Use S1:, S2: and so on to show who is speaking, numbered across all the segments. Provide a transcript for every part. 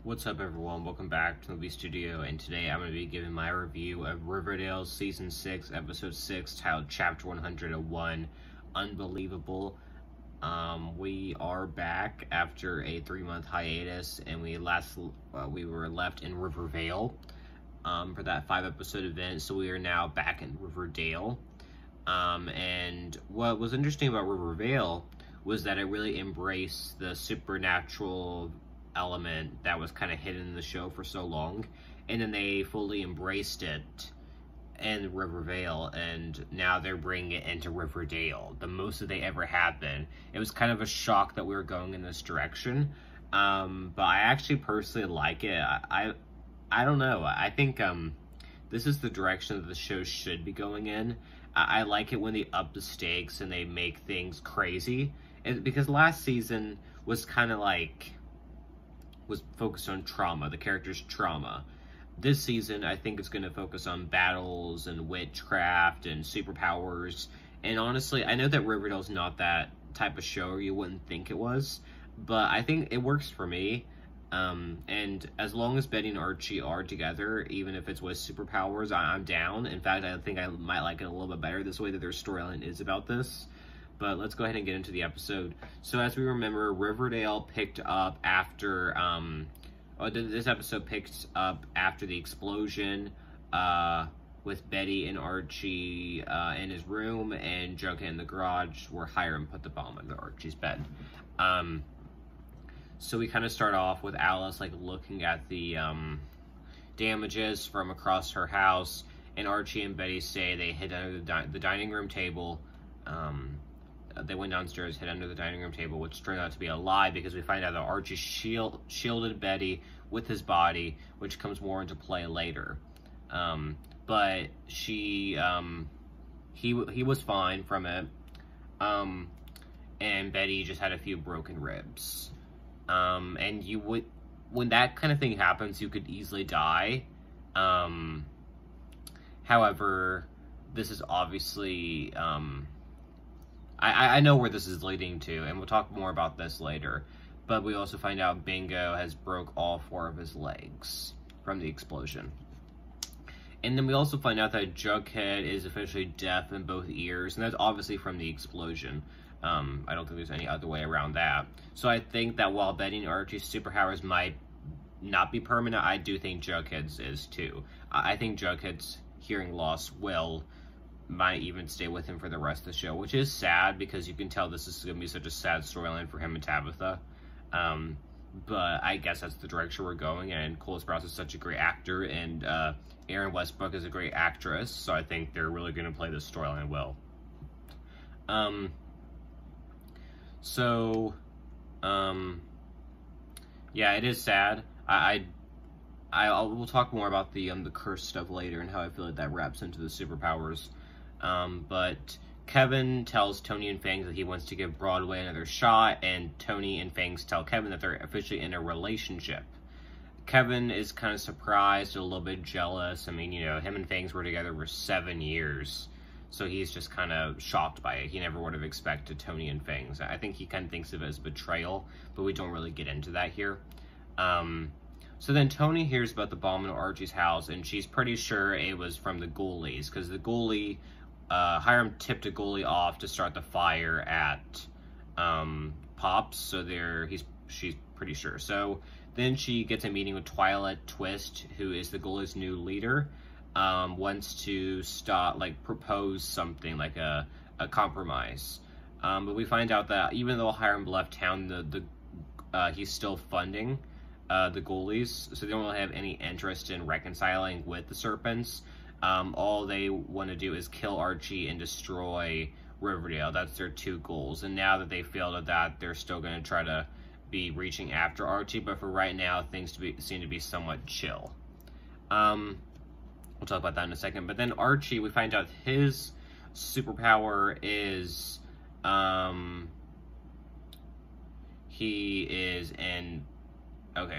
S1: What's up, everyone? Welcome back to the movie studio, and today I'm going to be giving my review of Riverdale Season 6, Episode 6, titled Chapter 101, Unbelievable. We are back after a 3-month hiatus, and we were left in Riverdale for that 5-episode event, so we are now back in Riverdale. And what was interesting about Riverdale was that it really embraced the supernatural element that was kind of hidden in the show for so long, and then they fully embraced it in Riverdale, and now they're bringing it into Riverdale, the most that they ever have been. It was kind of a shock that we were going in this direction, but I actually personally like it. I don't know, I think this is the direction that the show should be going in. I like it when they up the stakes and they make things crazy, because last season was kind of like was focused on trauma, the character's trauma. This season, I think it's going to focus on battles and witchcraft and superpowers. And honestly, I know that Riverdale's not that type of show, or you wouldn't think it was, but I think it works for me. And as long as Betty and Archie are together, even if it's with superpowers, I'm down. In fact, I think I might like it a little bit better this way that their storyline is about this. But let's go ahead and get into the episode. So as we remember, Riverdale picked up after, this episode picked up after the explosion, with Betty and Archie, in his room, and Jughead in the garage, where Hiram put the bomb under Archie's bed. So we kind of start off with Alice, like, looking at the, damages from across her house, and Archie and Betty say they hid under the dining room table. They went downstairs, hid under the dining room table, which turned out to be a lie, because we find out that Archie shielded Betty with his body, which comes more into play later. But he was fine from it, and Betty just had a few broken ribs. And when that kind of thing happens, you could easily die. However, this is obviously, I know where this is leading to, and we'll talk more about this later, but we also find out Bingo has broke all 4 of his legs from the explosion. And then we also find out that Jughead is officially deaf in both ears, and that's obviously from the explosion. I don't think there's any other way around that. So I think that while Betty and Archie's superpowers might not be permanent, I do think Jughead's is too. I think Jughead's hearing loss might even stay with him for the rest of the show, which is sad, because you can tell this is going to be such a sad storyline for him and Tabitha. But I guess that's the direction we're going, and Cole Sprouse is such a great actor, and Erin Westbrook is a great actress, so I think they're really going to play this storyline well. Yeah, it is sad. We'll talk more about the curse stuff later, and how I feel like that wraps into the superpowers. But Kevin tells Tony and Fangs that he wants to give Broadway another shot, and Tony and Fangs tell Kevin that they're officially in a relationship. Kevin is kind of surprised, a little bit jealous. I mean, you know, him and Fangs were together for 7 years, so he's just kind of shocked by it. He never would have expected Tony and Fangs. I think he kind of thinks of it as betrayal, but we don't really get into that here. So then Tony hears about the bomb in Archie's house, and she's pretty sure it was from the ghoulies, because the ghoulie, Hiram tipped a ghoulie off to start the fire at Pops, so she's pretty sure. So then she gets a meeting with Twilight Twist, who is the ghoulies' new leader, wants to propose something, like a compromise. But we find out that even though Hiram left town, he's still funding the ghoulies, so they don't really have any interest in reconciling with the serpents. All they want to do is kill Archie and destroy Riverdale. That's their 2 goals, and now that they failed at that, they're still going to try to be reaching after Archie, but for right now, things seem to be somewhat chill. We'll talk about that in a second. But then Archie, we find out his superpower is,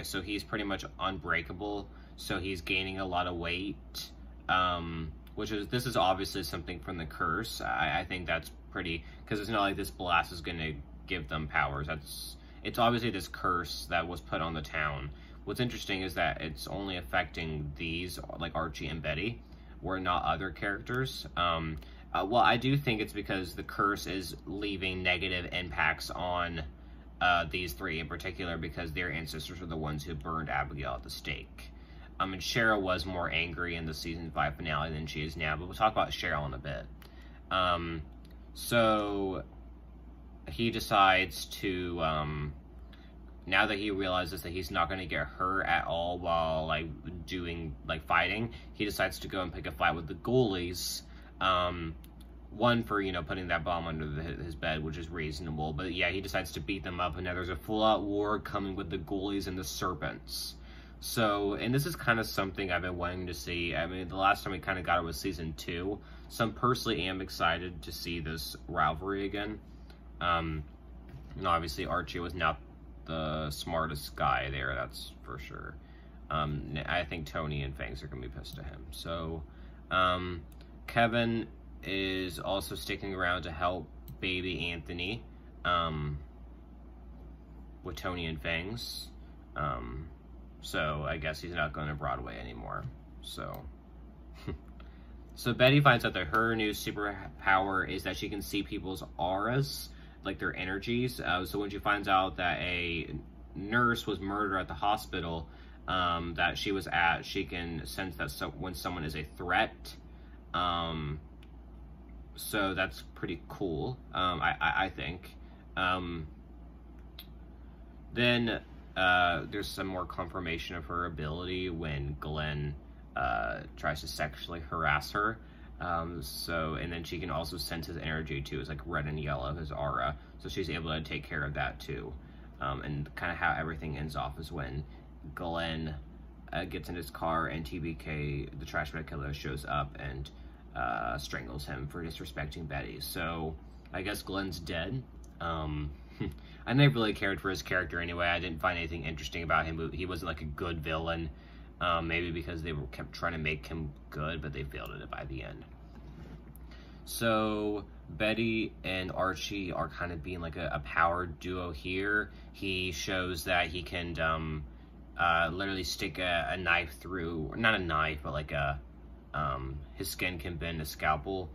S1: so he's pretty much unbreakable, so he's gaining a lot of weight, this is obviously something from the curse. I think that's pretty, because it's not like this blast is going to give them powers. it's obviously this curse that was put on the town. What's interesting is that it's only affecting these, like Archie and Betty, where not other characters. Well, I do think it's because the curse is leaving negative impacts on these three in particular, because their ancestors were the ones who burned Abigail at the stake. And Cheryl was more angry in the season 5 finale than she is now, but we'll talk about Cheryl in a bit. So he decides to, now that he realizes that he's not going to get hurt at all while, like, fighting, he decides to go and pick a fight with the ghoulies. One, for, you know, putting that bomb under his bed, which is reasonable, but yeah, he decides to beat them up, and now there's a full-out war coming with the ghoulies and the serpents. So, and this is kind of something I've been wanting to see. I mean, the last time we kind of got it was season 2, so I'm personally am excited to see this rivalry again. And obviously Archie was not the smartest guy there, that's for sure. I think Tony and Fangs are going to be pissed at him. So, Kevin is also sticking around to help baby Anthony, with Tony and Fangs. So I guess he's not going to Broadway anymore. So, so Betty finds out that her new superpower is that she can see people's auras, like their energies. So when she finds out that a nurse was murdered at the hospital that she was at, she can sense that when someone is a threat. So that's pretty cool, I think. Then there's some more confirmation of her ability when Glenn tries to sexually harass her. And then she can also sense his energy too. It's like red and yellow, his aura. So she's able to take care of that too. And kind of how everything ends off is when Glenn gets in his car and TBK, the trash bag killer, shows up and strangles him for disrespecting Betty. So I guess Glenn's dead. I never really cared for his character anyway. I didn't find anything interesting about him. He wasn't like a good villain. Maybe because they kept trying to make him good, but they failed at it by the end. So Betty and Archie are kind of being like a power duo here. He shows that he can literally stick a knife through, not a knife, but like his skin can bend a scalpel.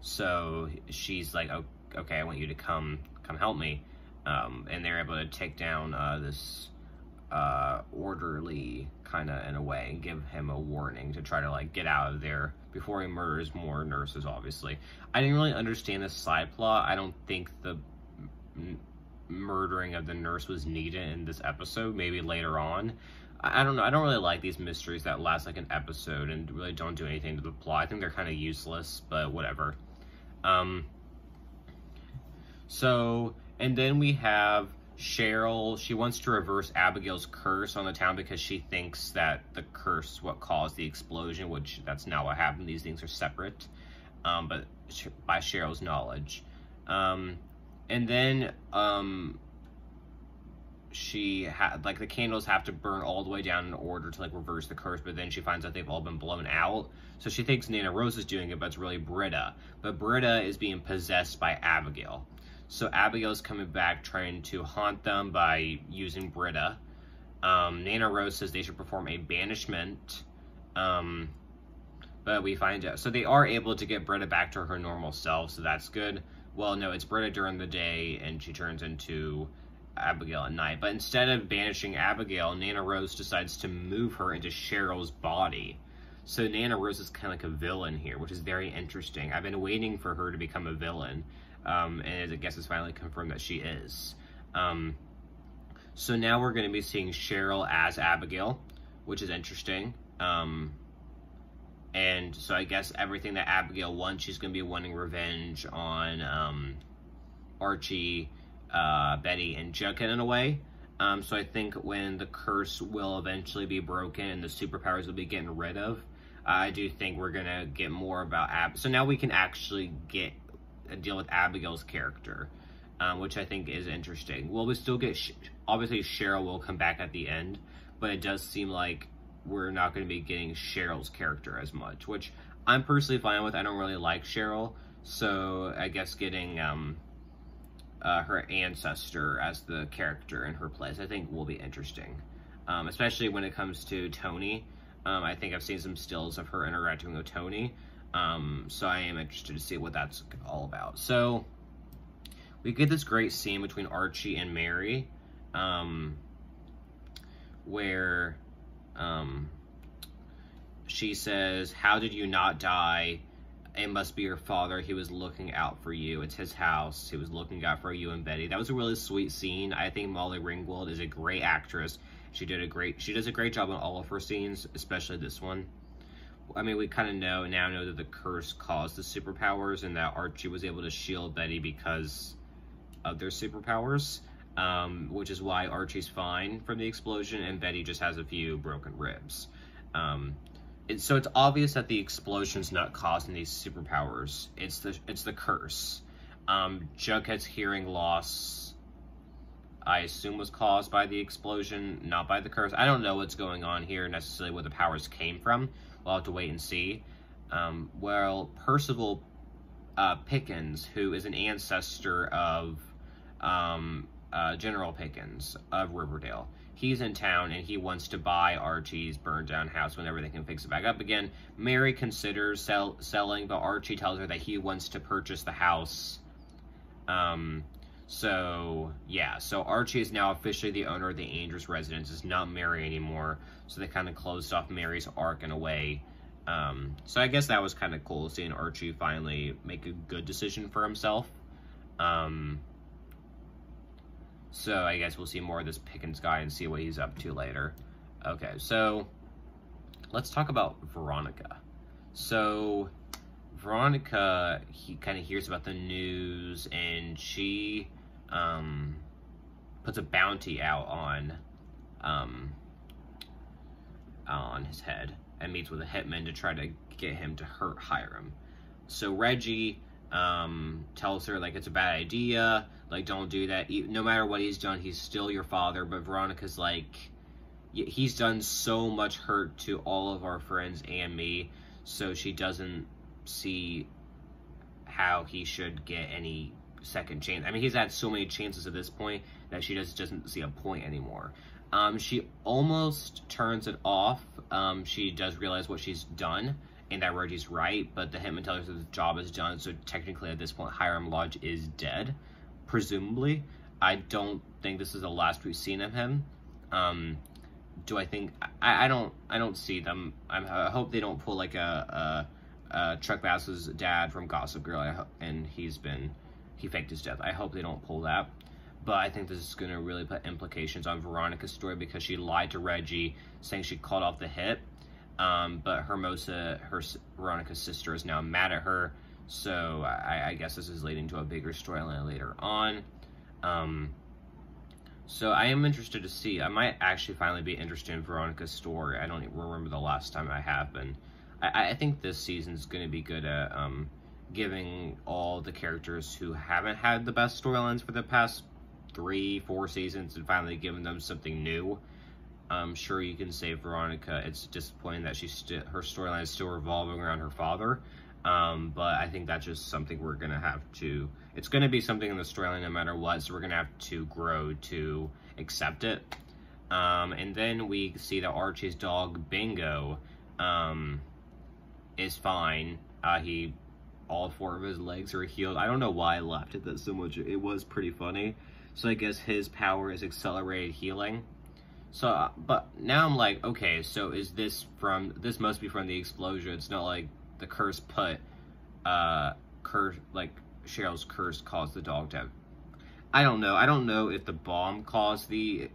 S1: So she's like, oh, okay, I want you to come help me. And they're able to take down this orderly, kind of, in a way, and give him a warning to try to, like, get out of there before he murders more nurses, obviously. I didn't really understand this side plot. I don't think the murdering of the nurse was needed in this episode. Maybe later on. I don't know. I don't really like these mysteries that last, like, an episode and really don't do anything to the plot. I think they're kind of useless, but whatever. So, and then we have Cheryl. She wants to reverse Abigail's curse on the town because she thinks that the curse is what caused the explosion, which that's not what happened. These things are separate, but by Cheryl's knowledge. And then she had, like, the candles have to burn all the way down in order to, like, reverse the curse, but then she finds out they've all been blown out. So she thinks Nana Rose is doing it, but it's really Britta. But Britta is being possessed by Abigail. So Abigail's coming back trying to haunt them by using Britta. Nana Rose says they should perform a banishment. But we find out, so they are able to get Britta back to her normal self, so that's good. Well, no, it's Britta during the day, and she turns into Abigail at night. But instead of banishing Abigail, Nana Rose decides to move her into Cheryl's body. So Nana Rose is kind of like a villain here, which is very interesting. I've been waiting for her to become a villain. And I guess it's finally confirmed that she is. So now we're going to be seeing Cheryl as Abigail, which is interesting. And so I guess everything that Abigail wants, she's going to be wanting revenge on Archie, Betty, and Jughead in a way. So I think when the curse will eventually be broken and the superpowers will be getting rid of, I do think we're going to get more about So now we can actually deal with Abigail's character, which I think is interesting. Well, we still get, obviously Cheryl will come back at the end, but it does seem like we're not going to be getting Cheryl's character as much, which I'm personally fine with. I don't really like Cheryl, so I guess getting her ancestor as the character in her place. I think will be interesting, especially when it comes to Tony. I think I've seen some stills of her interacting with Tony, so I am interested to see what that's all about. So we get this great scene between Archie and Mary, where she says, "How did you not die? It must be your father. He was looking out for you. It's his house. He was looking out for you and Betty." That was a really sweet scene. I think Molly Ringwald is a great actress. She does a great job in all of her scenes, especially this one. I mean, we kind of know that the curse caused the superpowers and that Archie was able to shield Betty because of their superpowers, which is why Archie's fine from the explosion and Betty just has a few broken ribs. So it's obvious that the explosion's not causing these superpowers. It's the curse. Jughead's hearing loss, I assume, was caused by the explosion, not by the curse. I don't know what's going on here, necessarily where the powers came from. We'll have to wait and see. Well, Percival Pickens, who is an ancestor of General Pickens of Riverdale, he's in town and he wants to buy Archie's burned down house whenever they can fix it back up again. Mary considers selling, but Archie tells her that he wants to purchase the house. So Archie is now officially the owner of the Andrews residence. It's not Mary anymore. So they kind of closed off Mary's arc in a way. So I guess that was kind of cool, seeing Archie finally make a good decision for himself. So I guess we'll see more of this Pickens guy and see what he's up to later. Okay, so let's talk about Veronica. So Veronica, he kind of hears about the news, and she puts a bounty out on his head and meets with a hitman to try to get him to hire him. So Reggie tells her, like, it's a bad idea, like, don't do that. No matter what he's done, he's still your father. But Veronica's like, he's done so much hurt to all of our friends and me, so she doesn't see how he should get any second chance. I mean, he's had so many chances at this point that she just doesn't see a point anymore. She almost turns it off. She does realize what she's done and that Reggie's right, but the hitman tells her the job is done, so technically at this point Hiram Lodge is dead, presumably. I don't think this is the last we've seen of him. Do I think... I don't see them. I hope they don't pull like a Chuck Bass's dad from Gossip Girl, and he faked his death. I hope they don't pull that. But I think this is going to really put implications on Veronica's story, because she lied to Reggie, saying she called off the hit. But Hermosa, Veronica's sister, is now mad at her. So I guess this is leading to a bigger storyline later on. So I am interested to see. I might actually finally be interested in Veronica's story. I don't even remember the last time I have been. I think this season's going to be good at giving all the characters who haven't had the best storylines for the past 3-4 seasons and finally giving them something new. I'm sure you can say Veronica, it's disappointing that her storyline is still revolving around her father. But I think that's just something we're going to have to... It's going to be something in the storyline no matter what, so we're going to have to grow to accept it. And then we see that Archie's dog, Bingo, is fine. All 4 of his legs are healed. I don't know why I laughed at that so much. It was pretty funny. So I guess his power is accelerated healing. So, but now I'm like, okay, so is this must be from the explosion. It's not like the curse put, like Cheryl's curse caused the dog to have. I don't know. I don't know if the bomb caused these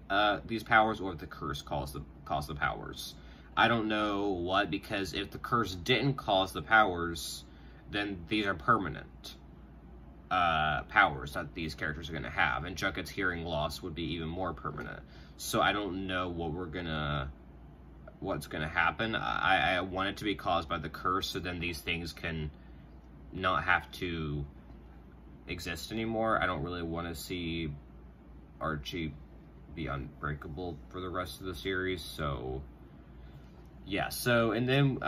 S1: powers or if the curse caused the powers. I don't know what, because if the curse didn't cause the powers, then these are permanent powers that these characters are going to have, and Jughead's hearing loss would be even more permanent. So I don't know what's gonna happen. I want it to be caused by the curse, so then these things can not have to exist anymore. I don't really want to see Archie be unbreakable for the rest of the series. So yeah. So and then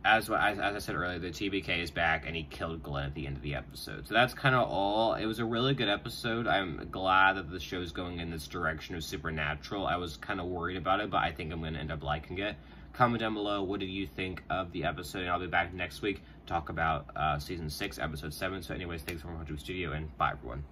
S1: as I said earlier, the TBK is back, and he killed Glenn at the end of the episode. So that's kind of all. It was a really good episode. I'm glad that the show's going in this direction of supernatural. I was kind of worried about it, but I think I'm going to end up liking it. Comment down below, what did you think of the episode, and I'll be back next week to talk about Season 6, Episode 7. So anyways, thanks for watching the studio, and bye, everyone.